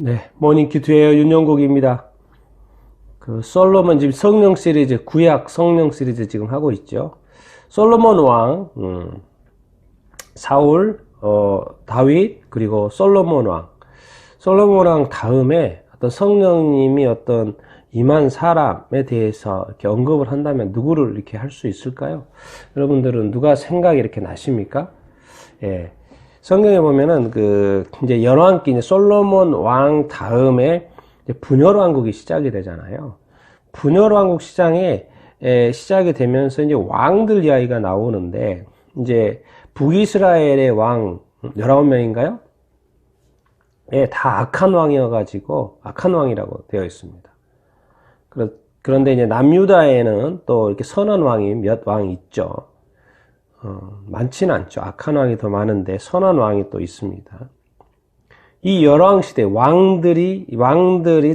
네, 모닝 큐트예요. 윤영국입니다. 솔로몬 지금 성령 시리즈, 구약 성령 시리즈 지금 하고 있죠. 솔로몬 왕, 사울, 다윗, 그리고 솔로몬 왕. 솔로몬 왕 다음에 어떤 성령님이 어떤 임한 사람에 대해서 이렇게 언급을 한다면 누구를 이렇게 할 수 있을까요? 여러분들은 누가 생각이 이렇게 나십니까? 예. 성경에 보면은 이제 열왕기, 이제 솔로몬 왕 다음에 이제 분열 왕국이 시작이 되잖아요. 분열 왕국 시작이 되면서 이제 왕들 이야기가 나오는데, 이제 북이스라엘의 왕 19명인가요? 예, 다 악한 왕이어가지고 악한 왕이라고 되어 있습니다. 그런데 이제 남유다에는 또 이렇게 선한 왕이 몇 왕 있죠. 많지는 않죠. 악한 왕이 더 많은데 선한 왕이 또 있습니다. 이 열왕 시대, 왕들이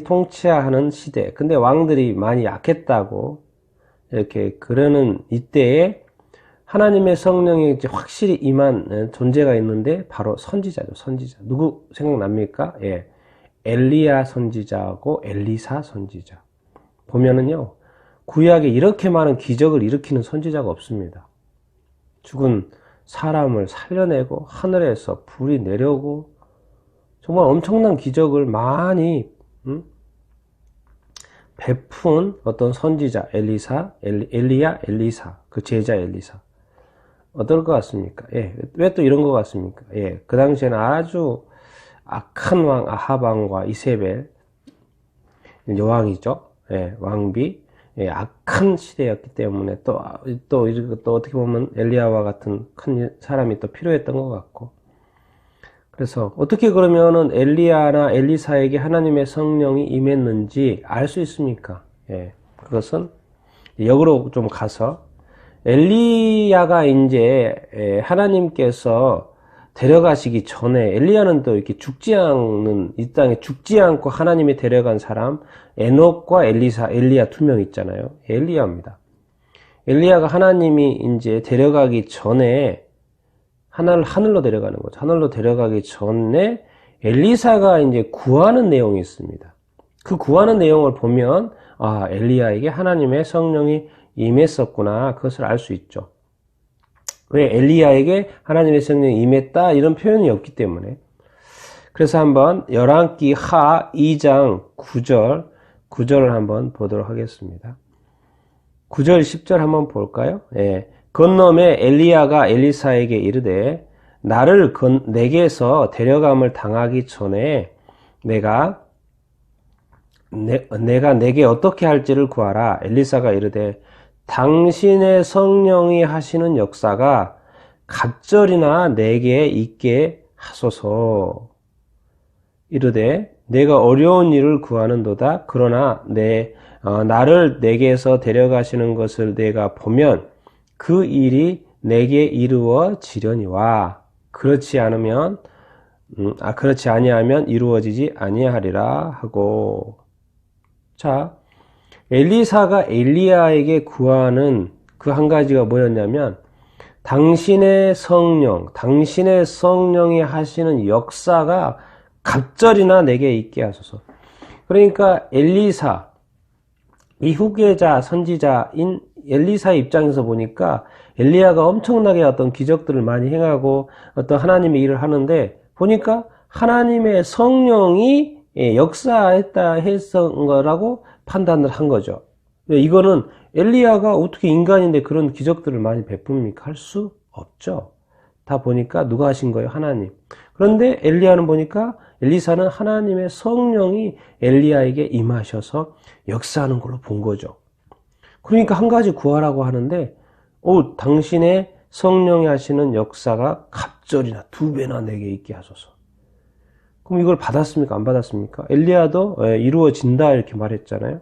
통치하는 시대. 근데 왕들이 많이 약했다고 이렇게 그러는 이때에 하나님의 성령이 이제 확실히 임한 존재가 있는데 바로 선지자죠. 선지자. 누구 생각납니까? 예. 엘리야 선지자하고 엘리사 선지자. 보면은요, 구약에 이렇게 많은 기적을 일으키는 선지자가 없습니다. 죽은 사람을 살려내고 하늘에서 불이 내려오고 정말 엄청난 기적을 많이 베푼 어떤 선지자 엘리야, 엘리사, 그 제자 엘리사. 어떨 것 같습니까? 예, 왜 또 이런 것 같습니까? 예, 그 당시에는 아주 악한 왕 아합 왕과 이세벨 여왕이죠. 예, 왕비. 예, 악한 시대였기 때문에 또 어떻게 보면 엘리야와 같은 큰 사람이 또 필요했던 것 같고. 그래서 어떻게 그러면은 엘리야나 엘리사에게 하나님의 성령이 임했는지 알 수 있습니까? 예, 그것은 역으로 좀 가서 엘리야가 이제 하나님께서 데려가시기 전에 엘리야는 또 이렇게 이 땅에 죽지 않고 하나님이 데려간 사람 에녹과 엘리야 두 명 있잖아요. 엘리야입니다. 엘리야가 하나님이 이제 데려가기 전에 하늘로 데려가는 거죠. 하늘로 데려가기 전에 엘리사가 이제 구하는 내용이 있습니다. 그 구하는 내용을 보면 엘리야에게 하나님의 성령이 임했었구나. 그것을 알 수 있죠. 왜 엘리야에게 하나님의 성령이 임했다 이런 표현이 없기 때문에. 그래서 한번 열왕기 하 2장 9절을 한번 보도록 하겠습니다. 9절 10절 한번 볼까요? 예. 건너매 엘리야가 엘리사에게 이르되 나를 내게서 데려감을 당하기 전에 내가 내게 어떻게 할지를 구하라. 엘리사가 이르되 당신의 성령이 하시는 역사가 갑절이나 내게 있게 하소서. 이르되 내가 어려운 일을 구하는도다. 그러나 나를 내게서 데려가시는 것을 내가 보면 그 일이 내게 이루어지려니와 그렇지 아니하면 이루어지지 아니하리라 하고. 자, 엘리사가 엘리야에게 구하는 그 한 가지가 뭐였냐면 당신의 성령이 하시는 역사가 갑절이나 내게 있게 하소서. 그러니까 엘리사, 이 후계자 선지자인 엘리사의 입장에서 보니까 엘리야가 엄청나게 어떤 기적들을 많이 행하고 어떤 하나님의 일을 하는데 보니까 하나님의 성령이 했던 거라고 판단을 한 거죠. 이거는 엘리야가 어떻게 인간인데 그런 기적들을 많이 베풉니까? 할 수 없죠. 다 보니까 누가 하신 거예요? 하나님. 그런데 엘리사는 하나님의 성령이 엘리야에게 임하셔서 역사하는 걸로 본 거죠. 그러니까 한 가지 구하라고 하는데 당신의 성령이 하시는 역사가 갑절이나 2배나 내게 있게 하소서. 그럼 이걸 받았습니까? 안 받았습니까? 엘리야도 이루어진다 이렇게 말했잖아요.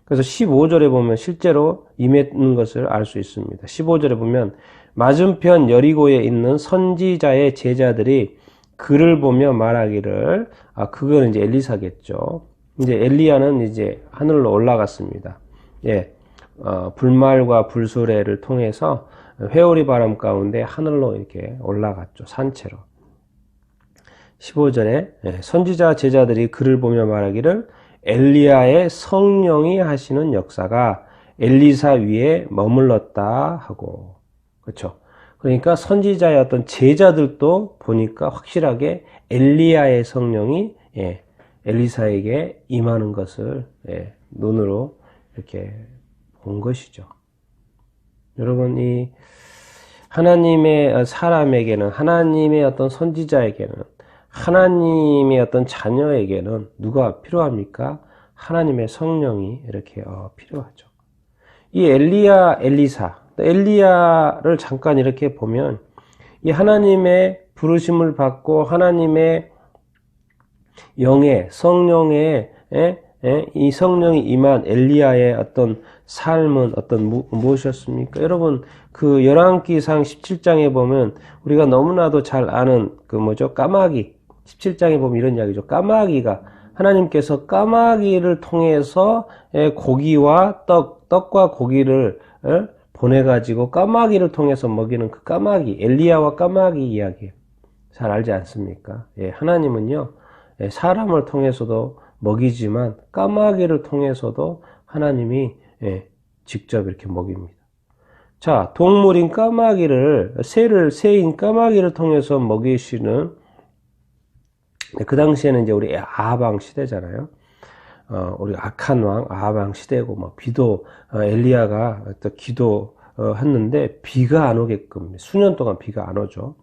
그래서 15절에 보면 실제로 임했는 것을 알 수 있습니다. 15절에 보면 맞은편 여리고에 있는 선지자의 제자들이 그를 보며 말하기를, 그건 이제 엘리사겠죠. 이제 엘리야는 이제 하늘로 올라갔습니다. 예, 불말과 불수레를 통해서 회오리 바람 가운데 하늘로 이렇게 올라갔죠. 산채로. 15절에 선지자 제자들이 그를 보며 말하기를 엘리야의 성령이 하시는 역사가 엘리사 위에 머물렀다 하고. 그렇죠. 그러니까 선지자의 어떤 제자들도 보니까 확실하게 엘리야의 성령이 엘리사에게 임하는 것을 눈으로 이렇게 본 것이죠. 여러분, 이 하나님의 사람에게는, 하나님의 어떤 선지자에게는, 하나님의 어떤 자녀에게는 누가 필요합니까? 하나님의 성령이 이렇게 필요하죠. 이 엘리야, 엘리야를 잠깐 이렇게 보면 이 하나님의 부르심을 받고 하나님의 영의 성령의 이 성령이 임한 엘리야의 어떤 삶은 무엇이었습니까? 여러분, 그 열왕기상 17장에 보면 우리가 너무나도 잘 아는 까마귀 17장에 보면 이런 이야기죠. 까마귀가 하나님께서 까마귀를 통해서 고기와 떡과 고기를 보내가지고 까마귀를 통해서 먹이는 그 까마귀, 엘리야와 까마귀 이야기 잘 알지 않습니까? 하나님은요, 사람을 통해서도 먹이지만 까마귀를 통해서도 하나님이 직접 이렇게 먹입니다. 자, 동물인 까마귀를, 새인 까마귀를 통해서 먹이시는, 그 당시에는 이제 우리 아합 왕 시대잖아요. 우리 악한 왕 아합 왕 시대고, 비도, 엘리야가 또 기도, 했는데 비가 안 오게끔, 수년 동안 비가 안 오죠.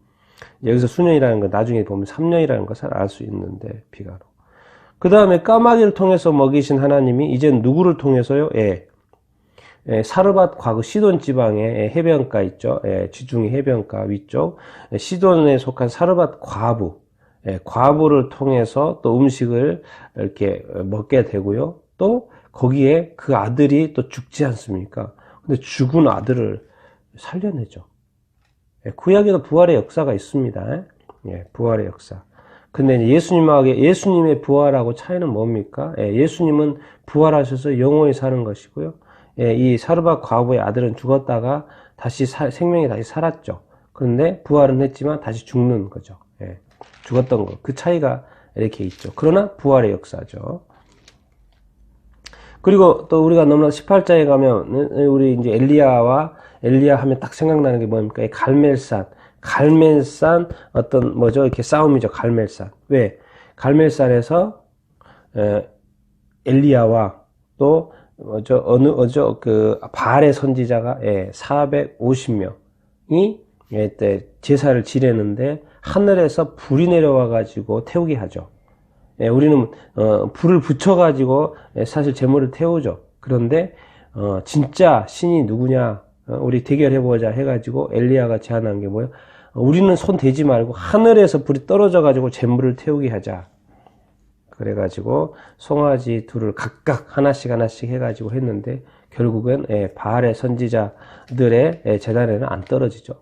여기서 수년이라는 건 나중에 보면 3년이라는 것을 알 수 있는데, 비가 안 오고. 그 다음에 까마귀를 통해서 먹이신 하나님이 이제 누구를 통해서요? 사르밧 과거 시돈 지방에 해변가 있죠. 지중해 해변가 위쪽 시돈에 속한 사르밧 과부를 통해서 또 음식을 이렇게 먹게 되고요. 또 거기에 그 아들이 또 죽지 않습니까? 근데 죽은 아들을 살려내죠. 구약에도 부활의 역사가 있습니다. 부활의 역사. 근데 예수님의 부활하고 차이는 뭡니까? 예수님은 부활하셔서 영원히 사는 것이고요. 이 사르밧 과부의 아들은 죽었다가 다시 생명이 다시 살았죠. 그런데 부활은 했지만 다시 죽는 거죠. 죽었던 거. 그 차이가 이렇게 있죠. 그러나 부활의 역사죠. 그리고 또 우리가 너무나 18장에 가면 우리 이제 엘리야 하면 딱 생각나는 게 뭡니까? 갈멜산 이렇게 싸움이죠. 갈멜산. 왜? 갈멜산에서 엘리야와 또 바알의 선지자가 450명이 제사를 지내는데 하늘에서 불이 내려와 가지고 태우게 하죠. 우리는 불을 붙여 가지고 사실 제물을 태우죠. 그런데 진짜 신이 누구냐? 우리 대결해보자 해가지고 엘리야가 제안한 게 뭐예요? 우리는 손 대지 말고 하늘에서 불이 떨어져가지고 제물을 태우게 하자. 그래가지고 송아지 둘을 각각 하나씩 해가지고 했는데 결국엔 바알의 선지자들의 제단에는 안 떨어지죠.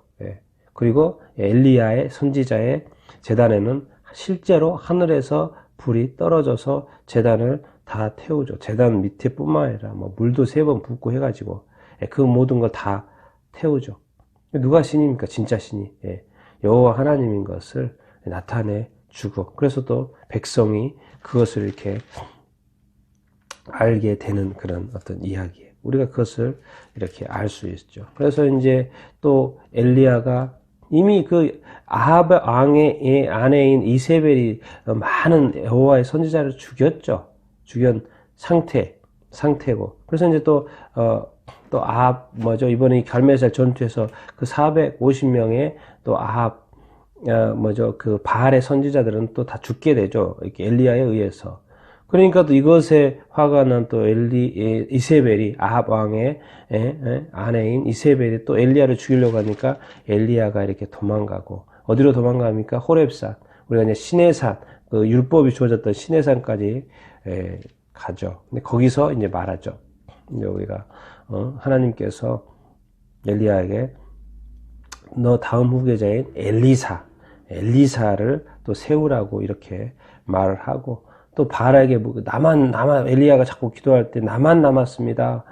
그리고 엘리야의 선지자의 제단에는 실제로 하늘에서 불이 떨어져서 제단을 다 태우죠. 제단 밑에 뿐만 아니라 물도 3번 붓고 해가지고 그 모든 걸 다 태우죠. 누가 신입니까? 진짜 신이. 여호와 하나님인 것을 나타내 주고, 그래서 또 백성이 그것을 이렇게 알게 되는 그런 어떤 이야기예요. 우리가 그것을 이렇게 알 수 있죠. 그래서 이제 또 엘리야가 이미 그 아합 왕의 아내인 이세벨이 많은 여호와의 선지자를 죽였죠. 죽인 상태고. 그래서 이제 또 아합, 이번에 갈멜살 전투에서 그 450명의 또 아합, 그 바알의 선지자들은 또 다 죽게 되죠. 이렇게 엘리야에 의해서. 그러니까 또 이것에 화가 난 또 이세벨이, 아합 왕의 아내인 이세벨이 또 엘리야를 죽이려고 하니까 엘리야가 이렇게 도망가고, 어디로 도망갑니까? 호렙산. 우리가 이제 시내산, 그 율법이 주어졌던 시내산까지 가죠. 근데 거기서 이제 말하죠. 이제 우리가 하나님께서 엘리야에게 너 다음 후계자인 엘리사를 또 세우라고 이렇게 말을 하고, 또 바알에게 나만 엘리야가 자꾸 기도할 때 나만 남았습니다.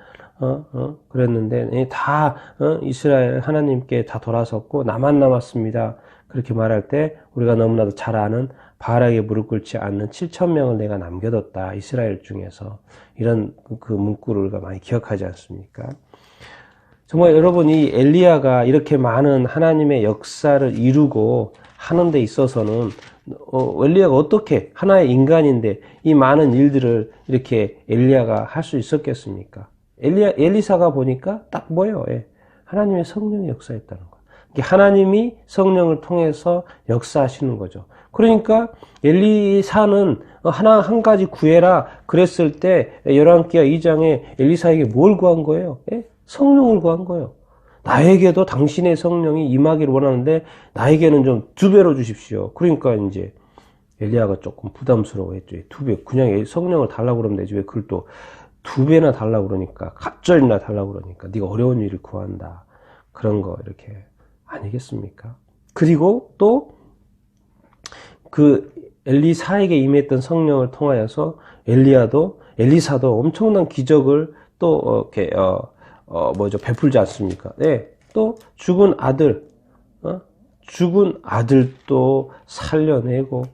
그랬는데 다 이스라엘 하나님께 다 돌아섰고 나만 남았습니다. 그렇게 말할 때 우리가 너무나도 잘 아는 바알에게 무릎 꿇지 않는 7,000명을 내가 남겨뒀다. 이스라엘 중에서. 이런 그 문구를 우리가 많이 기억하지 않습니까? 정말 여러분, 이 엘리야가 이렇게 많은 하나님의 역사를 이루고 하는 데 있어서는 엘리야가 어떻게 하나의 인간인데 이 많은 일들을 이렇게 엘리야가 할 수 있었겠습니까? 엘리사가 보니까 딱 뭐예요? 하나님의 성령의 역사였다는 거예요. 하나님이 성령을 통해서 역사하시는 거죠. 그러니까 엘리사는 한 가지 구해라 그랬을 때 열왕기하 2장에 엘리사에게 뭘 구한 거예요? 성령을 구한 거예요. 나에게도 당신의 성령이 임하기를 원하는데 나에게는 좀 2배로 주십시오. 그러니까 이제 엘리야가 조금 부담스러워했죠. 2배. 그냥 성령을 달라고 그러면 되지 왜 그걸 또 2배나 달라고 그러니까 갑절이나 달라고 그러니까 네가 어려운 일을 구한다. 그런 거 이렇게 아니겠습니까? 그리고 또 그 엘리사에게 임했던 성령을 통하여서 엘리사도 엄청난 기적을 또 이렇게 베풀지 않습니까? 네. 또 죽은 아들도 살려내고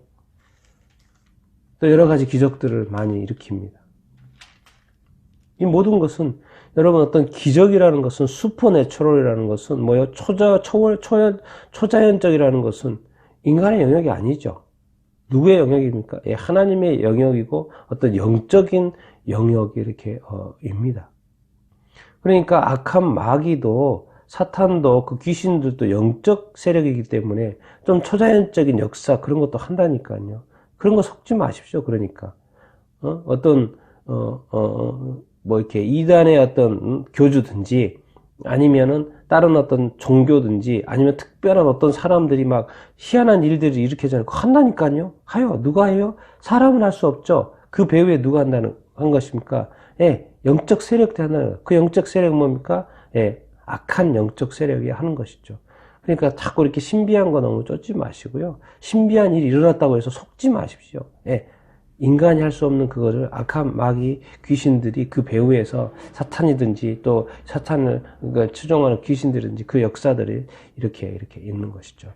또 여러 가지 기적들을 많이 일으킵니다. 이 모든 것은 여러분 어떤 기적이라는 것은 슈퍼내추럴이라는 것은 뭐요? 초자연적이라는 것은 인간의 영역이 아니죠. 누구의 영역입니까? 하나님의 영역이고 어떤 영적인 영역이 이렇게 입니다. 그러니까 악한 마귀도 사탄도 그 귀신들도 영적 세력이기 때문에 좀 초자연적인 역사 그런 것도 한다니까요. 그런 거 속지 마십시오. 그러니까 이렇게 이단의 어떤 교주든지 아니면은 다른 어떤 종교든지 아니면 특별한 어떤 사람들이 막 희한한 일들을 일으키잖아요. 한다니까요. 누가 해요? 사람은 할 수 없죠. 그 배후에 누가 한 것입니까? 영적 세력들이 한다는 거예요. 그 영적 세력은 뭡니까? 악한 영적 세력이 하는 것이죠. 그러니까 자꾸 이렇게 신비한 거 너무 쫓지 마시고요. 신비한 일이 일어났다고 해서 속지 마십시오. 인간이 할 수 없는 그거를 악한 마귀 귀신들이 그 배후에서 사탄이든지 또 사탄을 추종하는 귀신들이든지 그 역사들이 이렇게 있는 것이죠.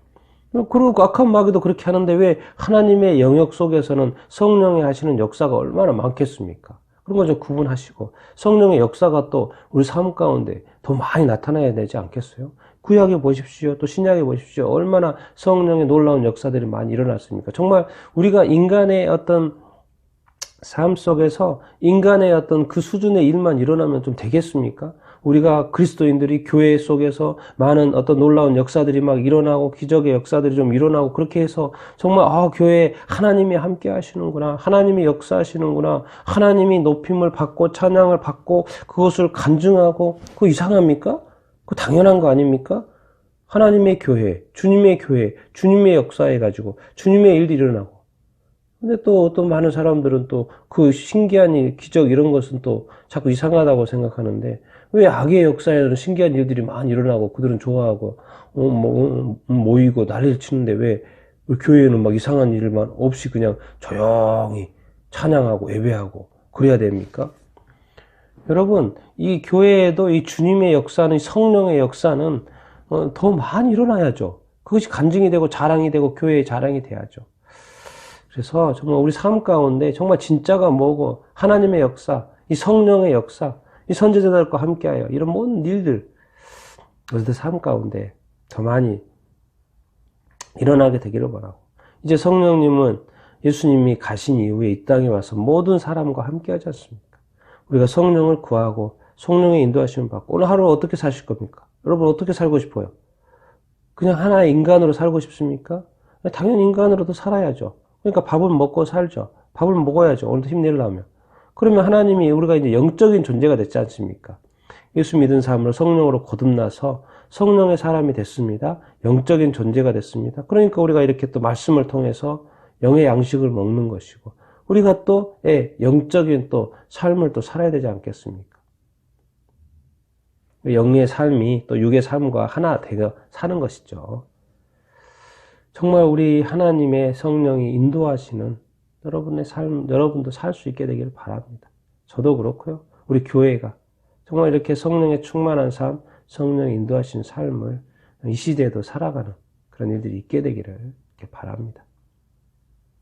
그리고 악한 마귀도 그렇게 하는데 왜 하나님의 영역 속에서는 성령이 하시는 역사가 얼마나 많겠습니까? 그런 거 좀 구분하시고 성령의 역사가 또 우리 삶 가운데 더 많이 나타나야 되지 않겠어요? 구약에 보십시오. 또 신약에 보십시오. 얼마나 성령의 놀라운 역사들이 많이 일어났습니까? 정말 우리가 인간의 어떤 삶 속에서 인간의 어떤 그 수준의 일만 일어나면 좀 되겠습니까? 우리가 그리스도인들이 교회 속에서 많은 어떤 놀라운 역사들이 막 일어나고 기적의 역사들이 좀 일어나고 그렇게 해서 정말 교회에 하나님이 함께 하시는구나. 하나님이 역사하시는구나. 하나님이 높임을 받고 찬양을 받고 그것을 간증하고 그거 이상합니까? 그거 당연한 거 아닙니까? 하나님의 교회, 주님의 역사해 가지고 주님의 일이 일어나고 근데 또 어떤 많은 사람들은 또 그 신기한 일, 기적 이런 것은 또 자꾸 이상하다고 생각하는데 왜 악의 역사에는 신기한 일들이 많이 일어나고 그들은 좋아하고 모이고 난리를 치는데 왜 교회에는 막 이상한 일만 없이 그냥 조용히 찬양하고 예배하고 그래야 됩니까? 여러분 이 교회에도 이 주님의 역사는 이 성령의 역사는 더 많이 일어나야죠. 그것이 간증이 되고 자랑이 되고 교회의 자랑이 돼야죠. 그래서 정말 우리 삶 가운데 정말 진짜가 뭐고 하나님의 역사, 이 성령의 역사, 이 선지자들과 함께하여 이런 모든 일들 우리들 삶 가운데 더 많이 일어나게 되기를 바라고 이제 성령님은 예수님이 가신 이후에 이 땅에 와서 모든 사람과 함께하지 않습니까? 우리가 성령을 구하고 성령의 인도하심을 받고 오늘 하루 어떻게 사실 겁니까? 여러분 어떻게 살고 싶어요? 그냥 하나의 인간으로 살고 싶습니까? 당연히 인간으로도 살아야죠. 그러니까 밥을 먹고 살죠. 밥을 먹어야죠. 오늘도 힘내려면. 그러면 하나님이 우리가 이제 영적인 존재가 됐지 않습니까? 예수 믿은 사람으로 성령으로 거듭나서 성령의 사람이 됐습니다. 영적인 존재가 됐습니다. 그러니까 우리가 이렇게 또 말씀을 통해서 영의 양식을 먹는 것이고 우리가 또 영적인 또 삶을 또 살아야 되지 않겠습니까? 영의 삶이 또 육의 삶과 하나 되어 사는 것이죠. 정말 우리 하나님의 성령이 인도하시는 여러분의 삶, 여러분도 살 수 있게 되기를 바랍니다. 저도 그렇고요. 우리 교회가 정말 이렇게 성령에 충만한 삶, 성령이 인도하시는 삶을 이 시대에도 살아가는 그런 일들이 있게 되기를 이렇게 바랍니다.